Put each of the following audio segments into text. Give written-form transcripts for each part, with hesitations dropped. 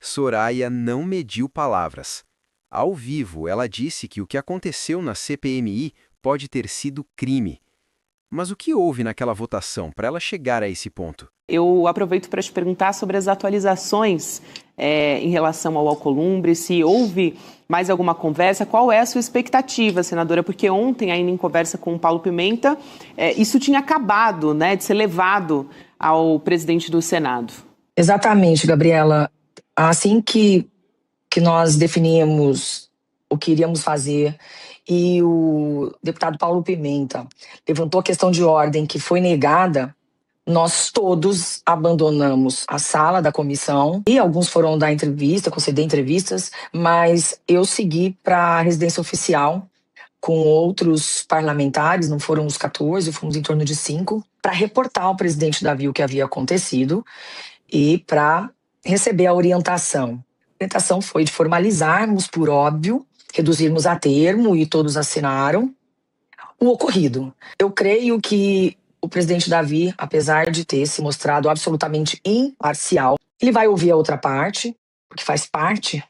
Soraya não mediu palavras. Ao vivo, ela disse que o que aconteceu na CPMI pode ter sido crime. Mas o que houve naquela votação para ela chegar a esse ponto? Eu aproveito para te perguntar sobre as atualizações em relação ao Alcolumbre, se houve mais alguma conversa, qual é a sua expectativa, senadora? Porque ontem, ainda em conversa com o Paulo Pimenta, isso tinha acabado, né, de ser levado ao presidente do Senado. Exatamente, Gabriela. Assim que nós definimos o que iríamos fazer e o deputado Paulo Pimenta levantou a questão de ordem que foi negada, nós todos abandonamos a sala da comissão e alguns foram dar entrevista, conceder entrevistas, mas eu segui para a residência oficial com outros parlamentares, não foram os 14, fomos em torno de 5, para reportar ao presidente Davi o que havia acontecido e para receber a orientação. A orientação foi de formalizarmos, por óbvio, reduzirmos a termo, e todos assinaram o ocorrido. Eu creio que o presidente Davi, apesar de ter se mostrado absolutamente imparcial, ele vai ouvir a outra parte, porque faz parte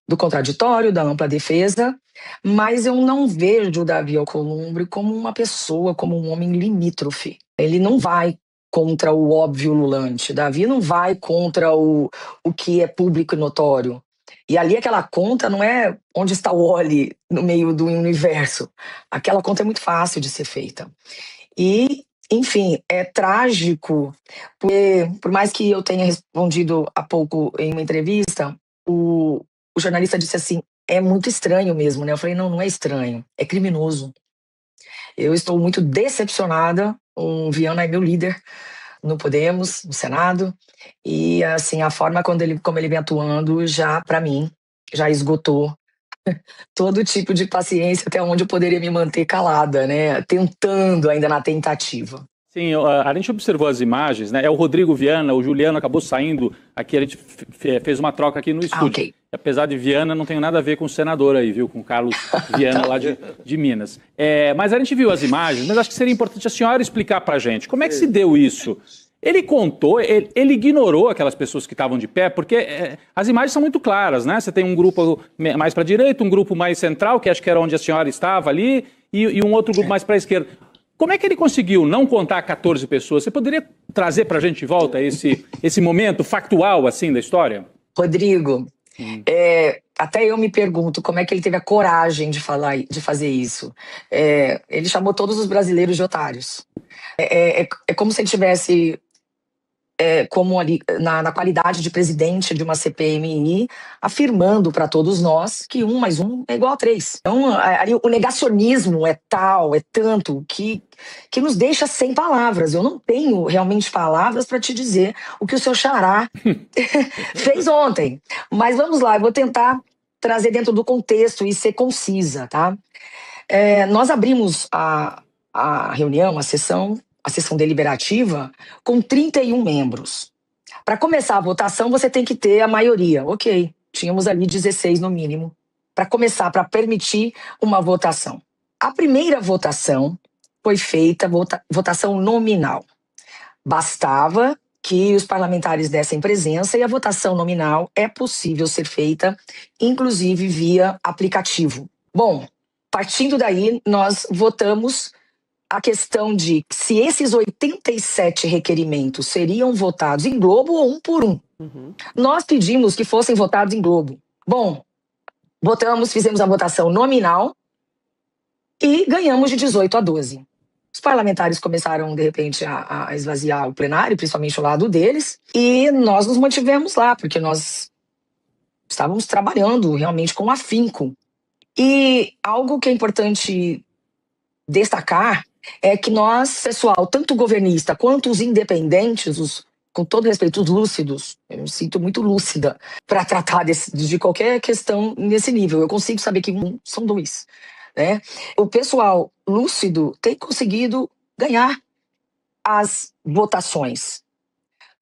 do contraditório, da ampla defesa, mas eu não vejo o Davi Alcolumbre como uma pessoa, como um homem limítrofe. Ele não vai contra o óbvio ululante. Davi não vai contra o que é público e notório. E ali aquela conta não é onde está o Wally no meio do universo. Aquela conta é muito fácil de ser feita. E, enfim, é trágico, porque por mais que eu tenha respondido há pouco em uma entrevista, o jornalista disse assim, é muito estranho mesmo, né? Eu falei, não é estranho, é criminoso. Eu estou muito decepcionada, o Viana é meu líder no Podemos, no Senado, e assim, a forma como ele vem atuando já, para mim, já esgotou todo tipo de paciência até onde eu poderia me manter calada, né? Tentando ainda na tentativa. Sim, a gente observou as imagens, né? É o Rodrigo Viana, o Juliano acabou saindo aqui, a gente fez uma troca aqui no estúdio. Okay. Apesar de Viana, não tem nada a ver com o senador aí, viu? Com o Carlos Viana lá de Minas. Mas a gente viu as imagens, mas acho que seria importante a senhora explicar pra gente. Como é que se deu isso? Ele contou, ele ignorou aquelas pessoas que estavam de pé, porque as imagens são muito claras, né? Você tem um grupo mais para a direita, um grupo mais central, que acho que era onde a senhora estava ali, e um outro grupo mais para a esquerda. Como é que ele conseguiu não contar 14 pessoas? Você poderia trazer para a gente de volta esse momento factual assim da história? Rodrigo, até eu me pergunto como é que ele teve a coragem de fazer isso. Ele chamou todos os brasileiros de otários. É como se ele tivesse, como ali na qualidade de presidente de uma CPMI, afirmando para todos nós que 1 mais 1 é igual a 3. Então, ali, o negacionismo é tanto, que nos deixa sem palavras. Eu não tenho realmente palavras para te dizer o que o seu xará fez ontem. Mas vamos lá, eu vou tentar trazer dentro do contexto e ser concisa, tá? Nós abrimos a reunião, a sessão deliberativa com 31 membros. Para começar a votação, você tem que ter a maioria. Ok, tínhamos ali 16 no mínimo, para começar, para permitir uma votação. A primeira votação foi feita, votação nominal. Bastava que os parlamentares dessem presença, e a votação nominal é possível ser feita, inclusive via aplicativo. Bom, partindo daí, nós votamos a questão de se esses 87 requerimentos seriam votados em globo ou um por um. Nós pedimos que fossem votados em globo. Bom, votamos, fizemos a votação nominal e ganhamos de 18 a 12. Os parlamentares começaram, de repente, a esvaziar o plenário, principalmente o lado deles, e nós nos mantivemos lá, porque nós estávamos trabalhando realmente com afinco. E algo que é importante destacar é que nós, pessoal, tanto governista quanto os independentes, com todo respeito, os lúcidos, eu me sinto muito lúcida para tratar de qualquer questão nesse nível. Eu consigo saber que são 2. Né? O pessoal lúcido tem conseguido ganhar as votações.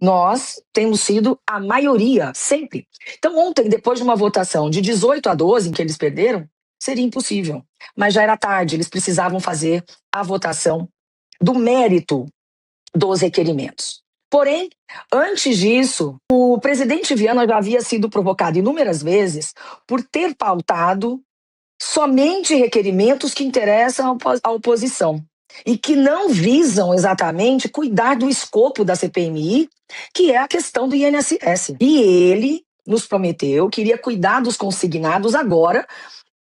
Nós temos sido a maioria, sempre. Então, ontem, depois de uma votação de 18 a 12, em que eles perderam, seria impossível. Mas já era tarde, eles precisavam fazer a votação do mérito dos requerimentos. Porém, antes disso, o presidente Viana já havia sido provocado inúmeras vezes por ter pautado somente requerimentos que interessam à oposição e que não visam exatamente cuidar do escopo da CPMI, que é a questão do INSS. E ele nos prometeu que iria cuidar dos consignados agora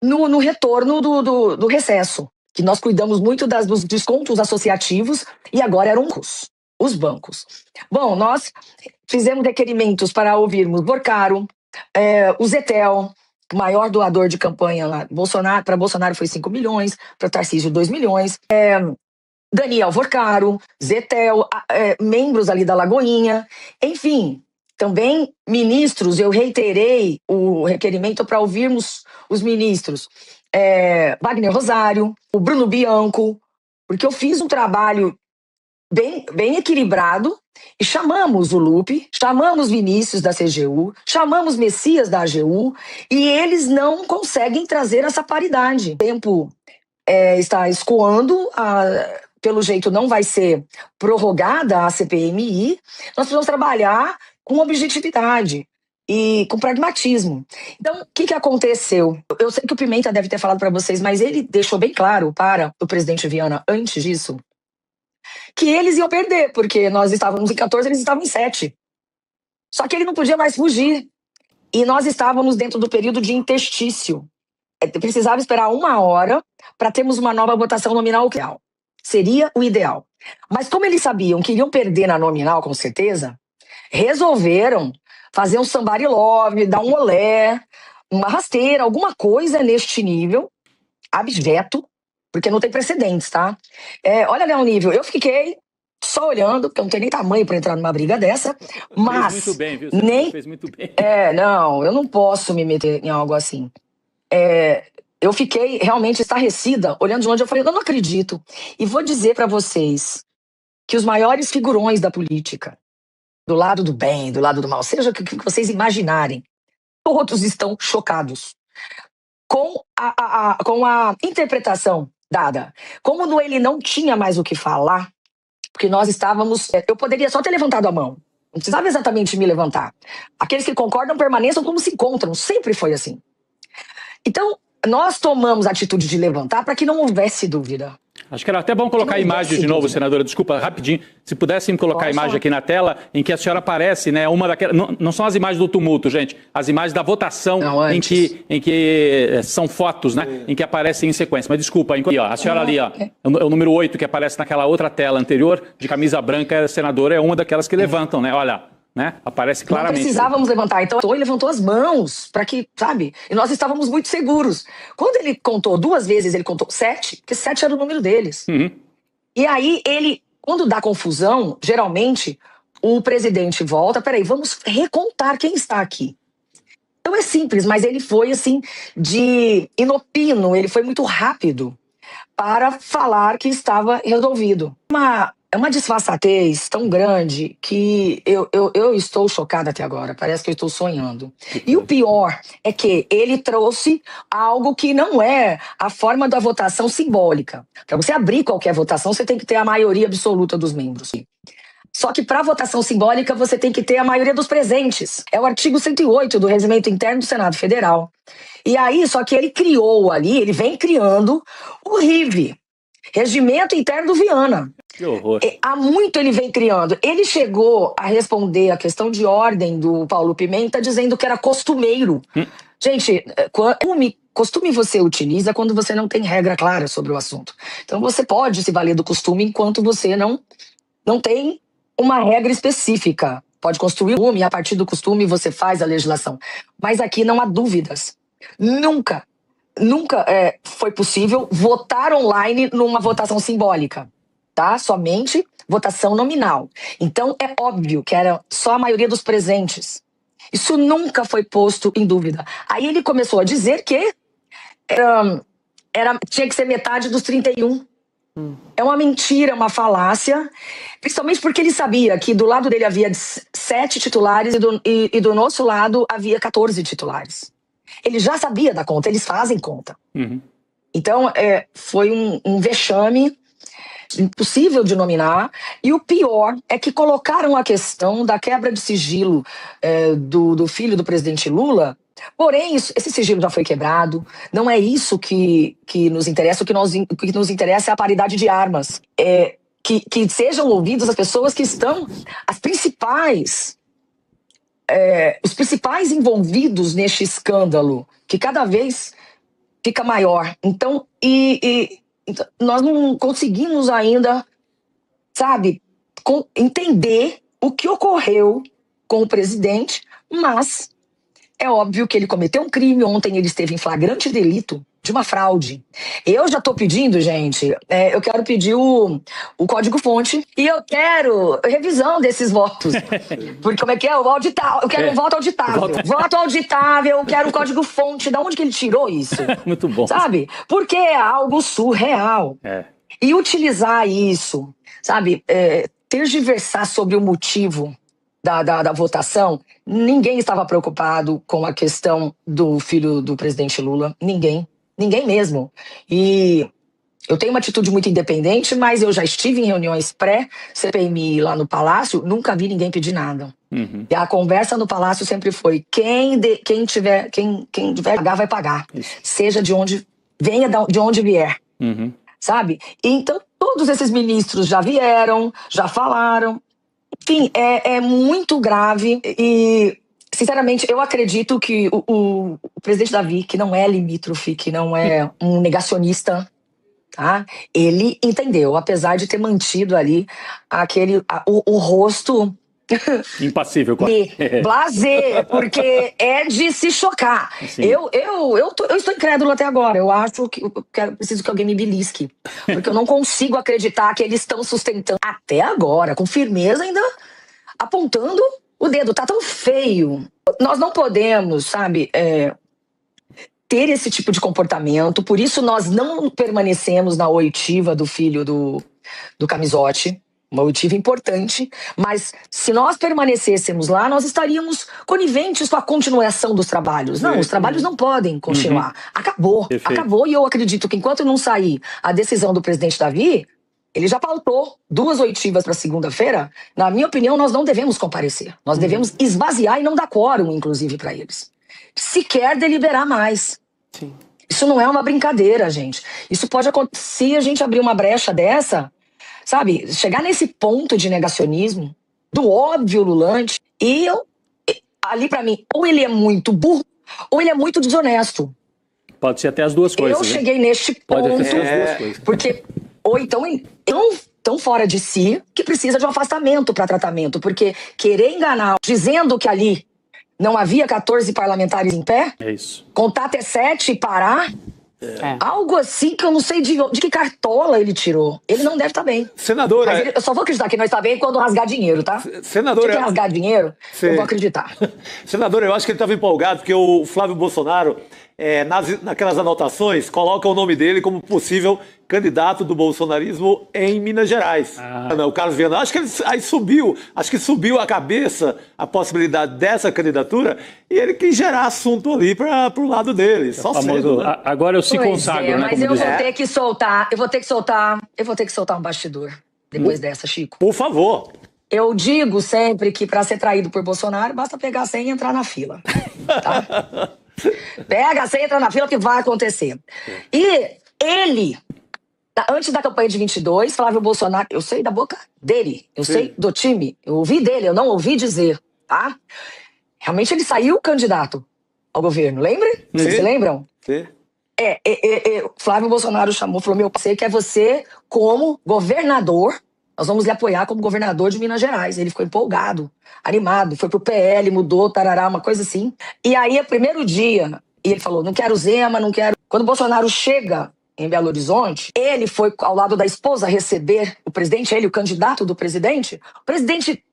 no retorno do recesso, que nós cuidamos muito dos descontos associativos e agora eram os bancos. Bom, nós fizemos requerimentos para ouvirmos Borcaro, o Zetel, o maior doador de campanha lá, para Bolsonaro foi 5 milhões, para Tarcísio 2 milhões, Daniel Borcaro, Zetel, membros ali da Lagoinha, enfim, também ministros, eu reiterei o requerimento para ouvirmos os ministros, Wagner Rosário, o Bruno Bianco, porque eu fiz um trabalho bem equilibrado e chamamos o Lupe, chamamos Vinícius da CGU, chamamos Messias da AGU e eles não conseguem trazer essa paridade. O tempo está escoando, pelo jeito não vai ser prorrogada a CPMI, nós precisamos trabalhar com objetividade e com pragmatismo. Então, o que aconteceu? Eu sei que o Pimenta deve ter falado para vocês, mas ele deixou bem claro para o presidente Viana, antes disso, que eles iam perder, porque nós estávamos em 14, eles estavam em 7. Só que ele não podia mais fugir. E nós estávamos dentro do período de interstício. Precisava esperar 1 hora para termos uma nova votação nominal real. Seria o ideal. Mas como eles sabiam que iriam perder na nominal, com certeza, resolveram fazer um somebody love, dar um olé, uma rasteira, alguma coisa neste nível, abjeto, porque não tem precedentes, tá? Olha, Léo Nível, eu fiquei só olhando, porque eu não tenho nem tamanho para entrar numa briga dessa, mas... Fez muito bem, viu? Nem... Fez muito bem. Não, eu não posso me meter em algo assim. Eu fiquei realmente estarrecida, olhando de onde eu falei, eu não acredito. E vou dizer para vocês que os maiores figurões da política, do lado do bem, do lado do mal, seja o que vocês imaginarem, todos estão chocados com a interpretação dada. Como ele não tinha mais o que falar, porque nós estávamos... Eu poderia só ter levantado a mão. Não precisava exatamente me levantar. Aqueles que concordam permaneçam como se encontram. Sempre foi assim. Então, nós tomamos a atitude de levantar para que não houvesse dúvida. Acho que era até bom colocar a imagem de novo, senadora. Desculpa, rapidinho. Se pudessem colocar a imagem aqui na tela, em que a senhora aparece, né? Uma daquelas. Não são as imagens do tumulto, gente. As imagens da votação em que são fotos, né? Em que aparecem em sequência. Mas desculpa, a senhora ali, é o número 8 que aparece naquela outra tela anterior, de camisa branca, a senadora é uma daquelas que levantam, né? Olha. Né? Aparece claramente. Não precisávamos levantar. Então, ele levantou as mãos para que, sabe? E nós estávamos muito seguros. Quando ele contou 2 vezes, ele contou 7, porque 7 era o número deles. Uhum. E aí, quando dá confusão, geralmente, o presidente volta, peraí, vamos recontar quem está aqui. Então é simples, mas ele foi assim, de inopino, ele foi muito rápido para falar que estava resolvido. É uma disfarçatez tão grande que eu estou chocada até agora. Parece que eu estou sonhando. E o pior é que ele trouxe algo que não é a forma da votação simbólica. Para você abrir qualquer votação, você tem que ter a maioria absoluta dos membros. Só que para votação simbólica, você tem que ter a maioria dos presentes. É o artigo 108 do Regimento Interno do Senado Federal. E aí, só que ele criou ali, ele vem criando o RIV, Regimento Interno do Viana. Que horror. Há muito ele vem criando. Ele chegou a responder a questão de ordem do Paulo Pimenta dizendo que era costumeiro. Gente, costume você utiliza quando você não tem regra clara sobre o assunto. Então você pode se valer do costume enquanto você não tem uma regra específica. Pode construir um e a partir do costume você faz a legislação. Mas aqui não há dúvidas. Nunca foi possível votar online numa votação simbólica. Tá? Somente votação nominal. Então é óbvio que era só a maioria dos presentes. Isso nunca foi posto em dúvida. Aí ele começou a dizer que tinha que ser metade dos 31. É uma mentira, uma falácia, principalmente porque ele sabia que do lado dele havia 7 titulares e do nosso lado havia 14 titulares. Ele já sabia da conta, eles fazem conta. Uhum. Então foi um vexame. impossível de nominar, e o pior é que colocaram a questão da quebra de sigilo do filho do presidente Lula. Porém, esse sigilo já foi quebrado, não é isso que nos interessa, o que nos interessa é a paridade de armas. Que sejam ouvidas as pessoas que estão, os principais envolvidos neste escândalo, que cada vez fica maior. Então, então, nós não conseguimos ainda, sabe, entender o que ocorreu com o presidente, mas é óbvio que ele cometeu um crime. Ontem ele esteve em flagrante delito de uma fraude. Eu já tô pedindo, gente, eu quero pedir o código-fonte e eu quero revisão desses votos. Porque como é que é? O auditável. Eu quero um voto auditável. Voto auditável, eu quero o código-fonte. Da onde que ele tirou isso? Muito bom. Sabe? Porque é algo surreal. E utilizar isso, sabe? Tergiversar sobre o motivo da votação. Ninguém estava preocupado com a questão do filho do presidente Lula. Ninguém mesmo. E eu tenho uma atitude muito independente, mas eu já estive em reuniões pré-CPMI lá no Palácio, nunca vi ninguém pedir nada. E a conversa no Palácio sempre foi: quem tiver pagar, vai pagar. Isso. Seja de onde, venha de onde vier. Sabe? Então, todos esses ministros já vieram, já falaram. Enfim, é muito grave e, sinceramente, eu acredito que o presidente Davi, que não é limítrofe, que não é um negacionista, tá? Ele entendeu, apesar de ter mantido ali o rosto impassível, blasé, porque é de se chocar. Eu estou incrédulo até agora. Eu acho que preciso que alguém me belisque, porque eu não consigo acreditar que eles estão sustentando até agora, com firmeza, ainda apontando o dedo. Tá tão feio. Nós não podemos, sabe, ter esse tipo de comportamento. Por isso nós não permanecemos na oitiva do filho do Camisotti. Uma oitiva importante, mas se nós permanecêssemos lá, nós estaríamos coniventes com a continuação dos trabalhos. Não, os trabalhos não podem continuar. Acabou. E eu acredito que enquanto não sair a decisão do presidente Davi, ele já pautou 2 oitivas para segunda-feira. Na minha opinião, nós não devemos comparecer. Nós devemos esvaziar e não dar quórum, inclusive, para eles. Sequer deliberar mais. Sim. Isso não é uma brincadeira, gente. Isso pode acontecer se a gente abrir uma brecha dessa. Sabe, chegar nesse ponto de negacionismo, do óbvio lulante, e ali pra mim, ou ele é muito burro, ou ele é muito desonesto. Pode ser até as duas coisas. Eu cheguei neste ponto, pode ser as duas coisas. Porque, ou então, tão fora de si, que precisa de um afastamento para tratamento, porque querer enganar, dizendo que ali não havia 14 parlamentares em pé, contar até 7 e parar... Algo assim que eu não sei de que cartola ele tirou. Ele não deve estar bem. Senadora... Mas eu só vou acreditar que não está bem quando rasgar dinheiro, tá? Senadora... Se ele rasgar dinheiro, eu vou acreditar. Senadora, eu acho que ele estava empolgado porque o Flávio Bolsonaro, naquelas anotações, coloca o nome dele como possível candidato do bolsonarismo em Minas Gerais. O Carlos Viana, acho que subiu a cabeça a possibilidade dessa candidatura e ele quis gerar assunto ali para o lado dele. Só famoso, cedo, né? Agora eu se consagro, né? Mas eu vou ter que soltar um bastidor depois dessa, Chico. Por favor. Eu digo sempre que para ser traído por Bolsonaro, basta pegar a senha e entrar na fila. Tá? Pega a senha e entra na fila que vai acontecer. E ele... Antes da campanha de 22, Flávio Bolsonaro, eu sei da boca dele, eu sei do time, eu ouvi dele, eu não ouvi dizer, tá? Realmente ele saiu candidato ao governo, lembra? Vocês se lembram? Sim. Flávio Bolsonaro falou, meu parceiro, que é você como governador, nós vamos lhe apoiar como governador de Minas Gerais. Ele ficou empolgado, animado, foi pro PL, mudou, tarará, uma coisa assim. E aí, o primeiro dia, ele falou, não quero Zema, não quero... Quando o Bolsonaro chega em Belo Horizonte, ele foi ao lado da esposa receber o presidente, ele, o candidato do presidente. O presidente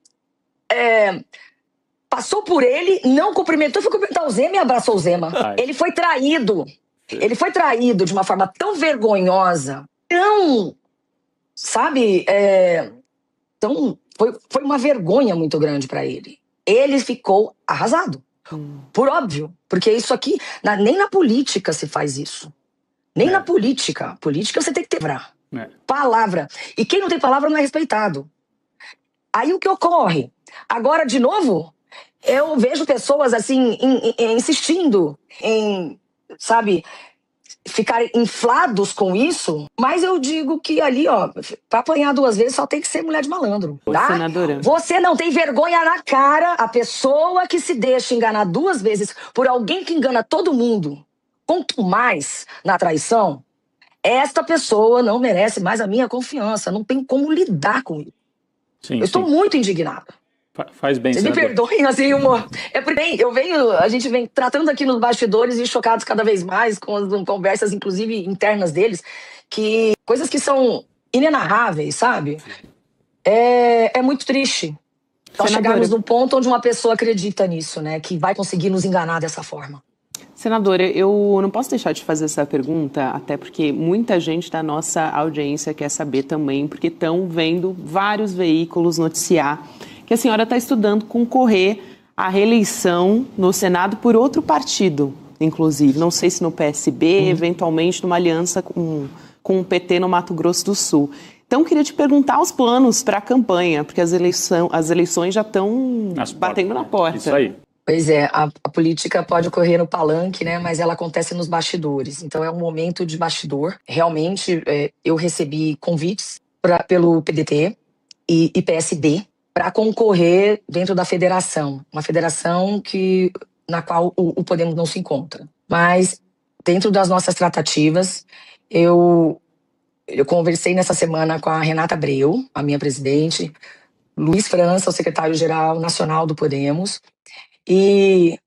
passou por ele, não cumprimentou, foi cumprimentar o Zema e abraçou o Zema. Ele foi traído. Ele foi traído de uma forma tão vergonhosa, tão, sabe, então foi uma vergonha muito grande para ele. Ele ficou arrasado, por óbvio, porque isso aqui, nem na política se faz isso. Nem na política. Política você tem que ter. Palavra. E quem não tem palavra não é respeitado. Aí o que ocorre? Agora, de novo, eu vejo pessoas assim, insistindo em, sabe, ficarem inflados com isso, mas eu digo que ali, ó, pra apanhar 2 vezes só tem que ser mulher de malandro, tá? Senadora. Você não tem vergonha na cara, a pessoa que se deixa enganar 2 vezes por alguém que engana todo mundo, quanto mais na traição, esta pessoa não merece mais a minha confiança, não tem como lidar com isso. Sim, Eu estou muito indignada. Faz bem, Vocês me perdoem, assim, é porque a gente vem tratando aqui nos bastidores e chocados cada vez mais com as conversas, inclusive internas deles, que coisas que são inenarráveis, sabe? É muito triste. Nós chegarmos num ponto onde uma pessoa acredita nisso, né? Que vai conseguir nos enganar dessa forma. Senadora, eu não posso deixar de fazer essa pergunta, até porque muita gente da nossa audiência quer saber também, porque estão vendo vários veículos noticiar que a senhora está estudando concorrer à reeleição no Senado por outro partido, inclusive. Não sei se no PSB, eventualmente numa aliança com o PT no Mato Grosso do Sul. Então, queria te perguntar os planos para a campanha, porque as eleições já estão batendo na porta. Isso aí. Pois é, a política pode ocorrer no palanque, né? Mas ela acontece nos bastidores. Então é um momento de bastidor. Realmente, eu recebi convites pelo PDT e PSD para concorrer dentro da federação. Uma federação na qual o Podemos não se encontra. Mas, dentro das nossas tratativas, eu conversei nessa semana com a Renata Abreu, a minha presidente, Luiz França, o secretário-geral nacional do Podemos, e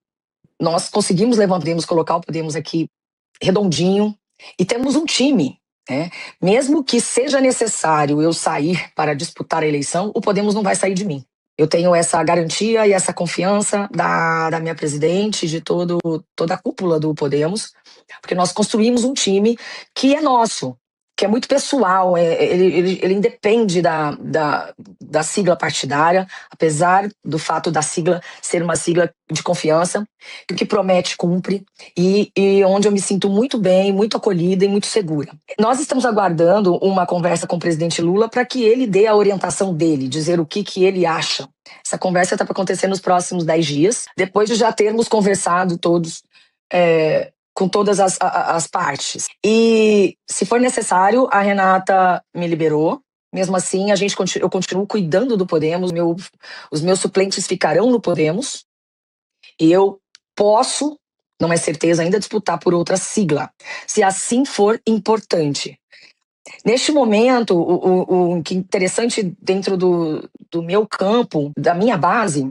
nós conseguimos colocar o Podemos aqui redondinho, e temos um time, né? Mesmo que seja necessário eu sair para disputar a eleição, o Podemos não vai sair de mim. Eu tenho essa garantia e essa confiança da minha presidente, de toda a cúpula do Podemos, porque nós construímos um time que é nosso, que é muito pessoal, ele independe da sigla partidária, apesar do fato da sigla ser uma sigla de confiança, que o que promete cumpre, e onde eu me sinto muito bem, muito acolhida e muito segura. Nós estamos aguardando uma conversa com o presidente Lula para que ele dê a orientação dele, dizer o que ele acha. Essa conversa está para acontecer nos próximos 10 dias, depois de já termos conversado todos com todas as partes. E, se for necessário, a Renata me liberou. Mesmo assim, eu continuo cuidando do Podemos. Os meus suplentes ficarão no Podemos. E eu posso, não é certeza ainda, disputar por outra sigla, se assim for importante. Neste momento, o que é interessante dentro do meu campo, da minha base,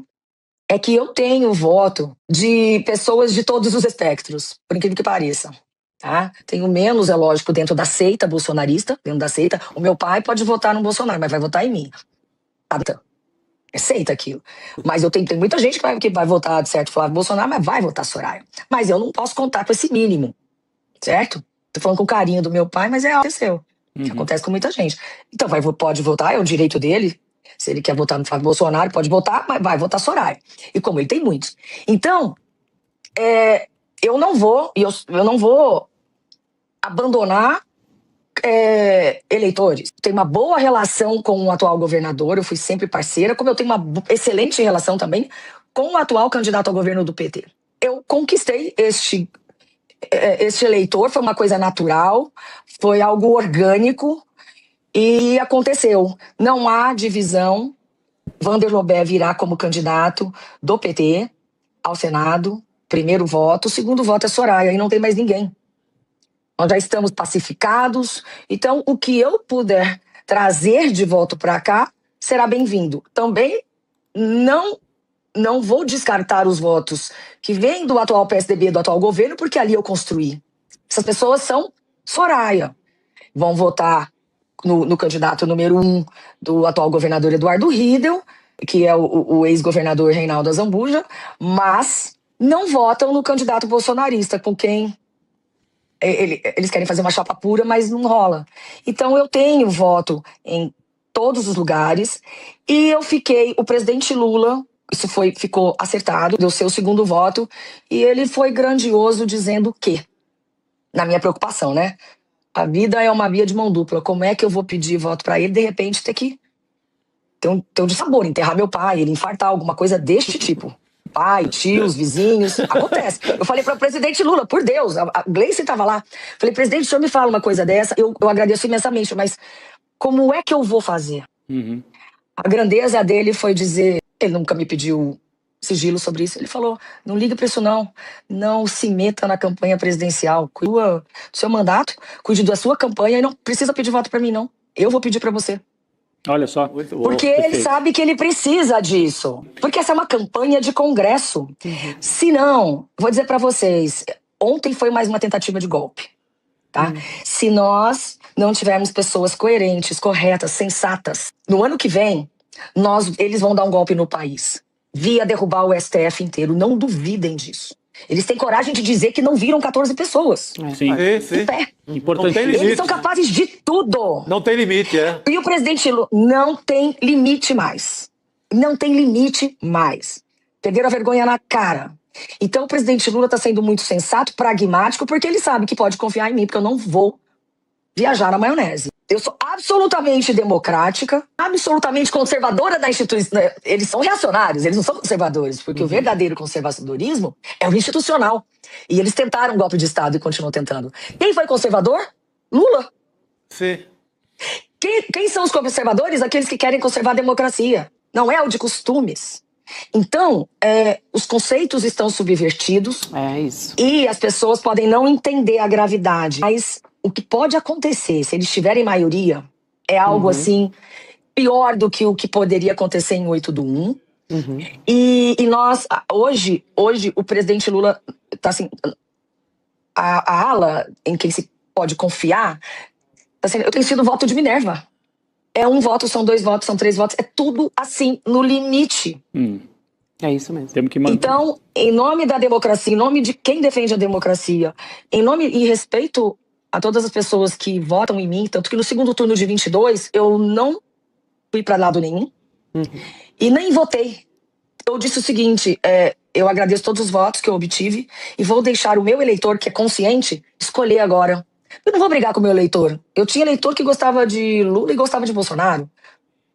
é que eu tenho voto de pessoas de todos os espectros, por incrível que pareça. Tá? Tenho menos, é lógico, dentro da seita bolsonarista, dentro da seita. O meu pai pode votar no Bolsonaro, mas vai votar em mim. É seita aquilo. Mas tem muita gente que vai votar, de certo, Flávio Bolsonaro, mas vai votar Soraya. Mas eu não posso contar com esse mínimo, certo? Tô falando com carinho do meu pai, mas aconteceu. Acontece com muita gente. Então pode votar, é o direito dele. Se ele quer votar no Flávio Bolsonaro, pode votar, mas vai votar Soraya. E como ele tem muitos. Então, eu não vou abandonar eleitores. Tenho uma boa relação com o atual governador, eu fui sempre parceira, como eu tenho uma excelente relação também com o atual candidato ao governo do PT. Eu conquistei este eleitor, foi uma coisa natural, foi algo orgânico, e aconteceu. Não há divisão. Wander Lobé virá como candidato do PT ao Senado. Primeiro voto. O segundo voto é Soraya. E não tem mais ninguém. Nós já estamos pacificados. Então, o que eu puder trazer de voto para cá será bem-vindo. Também não vou descartar os votos que vêm do atual PSDB, do atual governo, porque ali eu construí. Essas pessoas são Soraya. Vão votar no candidato número 1 do atual governador Eduardo Riedel, que é o ex-governador Reinaldo Azambuja, mas não votam no candidato bolsonarista, com quem eles querem fazer uma chapa pura, mas não rola. Então eu tenho voto em todos os lugares, e o presidente Lula, ficou acertado, deu seu segundo voto, e ele foi grandioso dizendo que, na minha preocupação, né? A vida é uma via de mão dupla. Como é que eu vou pedir voto para ele, de repente, ter que ter um dissabor, enterrar meu pai, ele infartar, alguma coisa deste tipo. Pai, tios, vizinhos, acontece. Eu falei para o presidente Lula, por Deus, a Gleice estava lá. Falei, presidente, o senhor me fala uma coisa dessa, eu agradeço imensamente, mas como é que eu vou fazer? Uhum. A grandeza dele foi dizer, ele nunca me pediu sigilo sobre isso, ele falou, não liga para isso não se meta na campanha presidencial, cuide do seu mandato, cuide da sua campanha e não precisa pedir voto para mim não, eu vou pedir para você. Olha só. Muito bom. Porque ele sabe que ele precisa disso. Porque essa é uma campanha de Congresso. Se não, vou dizer para vocês, ontem foi mais uma tentativa de golpe. Tá? Se nós não tivermos pessoas coerentes, corretas, sensatas, no ano que vem, eles vão dar um golpe no país. Via derrubar o STF inteiro. Não duvidem disso. Eles têm coragem de dizer que não viram 14 pessoas. Sim. Em pé. Importante. Eles são capazes de tudo. Não tem limite, é. E o presidente Lula não tem limite mais. Não tem limite mais. Perderam a vergonha na cara. Então o presidente Lula está sendo muito sensato, pragmático, porque ele sabe que pode confiar em mim, porque eu não vou viajar na maionese. Eu sou absolutamente democrática, absolutamente conservadora da instituição. Eles são reacionários, eles não são conservadores, porque o verdadeiro conservadorismo é o institucional. E eles tentaram um golpe de Estado e continuam tentando. Quem foi conservador? Lula. Sim. Quem são os conservadores? Aqueles que querem conservar a democracia. Não é o de costumes. Então, os conceitos estão subvertidos. É isso. E as pessoas podem não entender a gravidade. Mas o que pode acontecer, se eles tiverem maioria, é algo assim, pior do que o que poderia acontecer em 8/1. E nós, hoje, o presidente Lula, tá assim, a ala em quem se pode confiar, tá sendo, eu tenho sido voto de Minerva. É um voto, são 2 votos, são 3 votos, é tudo assim, no limite. É isso mesmo. Temos que manter. Então, em nome da democracia, em nome de quem defende a democracia, em nome e respeito a todas as pessoas que votam em mim, tanto que no segundo turno de 22, eu não fui para lado nenhum e nem votei. Eu disse o seguinte, eu agradeço todos os votos que eu obtive e vou deixar o meu eleitor, que é consciente, escolher agora. Eu não vou brigar com o meu eleitor. Eu tinha eleitor que gostava de Lula e gostava de Bolsonaro.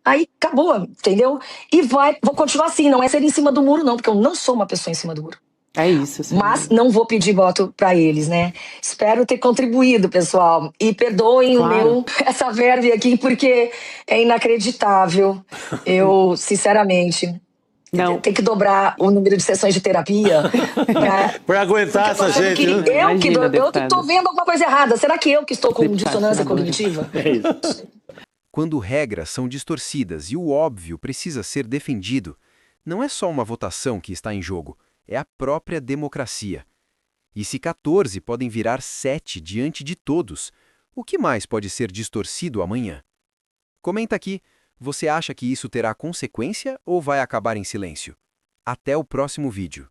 Aí acabou, entendeu? E vou continuar assim, não é ser em cima do muro não, porque eu não sou uma pessoa em cima do muro. É isso. Sim. Mas não vou pedir voto pra eles, né? Espero ter contribuído, pessoal. E perdoem essa verve aqui, porque é inacreditável. Eu, sinceramente, tenho que dobrar o número de sessões de terapia. Né? Pra aguentar essa gente. Eu que tô vendo alguma coisa errada. Será que eu que estou com dissonância cognitiva? É isso. Quando regras são distorcidas e o óbvio precisa ser defendido, não é só uma votação que está em jogo, é a própria democracia. E se 14 podem virar 7 diante de todos, o que mais pode ser distorcido amanhã? Comenta aqui, você acha que isso terá consequência ou vai acabar em silêncio? Até o próximo vídeo.